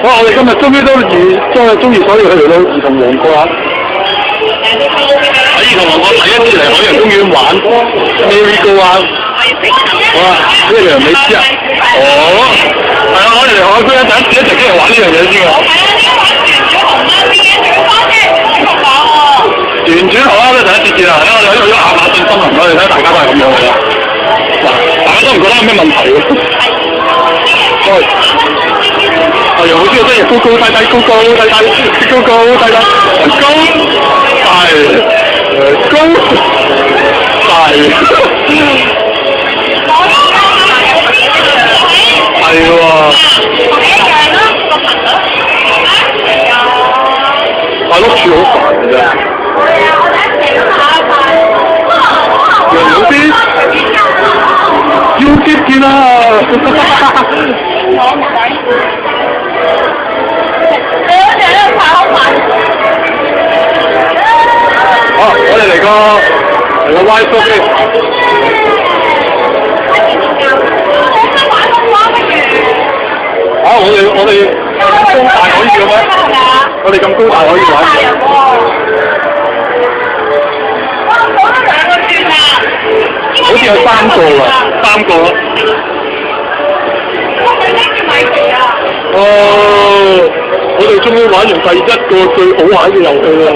哇！我哋今日終於都中意所以去嚟到兒童王國啦。喺兒童王國第一次嚟海洋公園玩 Merry Go Round。哇！呢樣你知啊？哦，係啊！我哋嚟海洋公園第一次經嚟玩呢樣嘢先啊。旋轉河啦，都第一次見啦，因為我哋去咗亞馬遜森林，我哋睇大家都係咁樣嘅。嗱，大家都唔覺得有咩問題喎？係。係又好似真係高高低低，高高低低，高高低低，高係喎。係碌柱好煩嘅啫。有啲 YouTube 見啦。我哋嚟個 Y show 先。我哋咁高大可以嘅咩？我哋咁高大可以玩嘅。好似有3個㗎，3個。我哋終於玩完第一個最好玩嘅遊戲啦！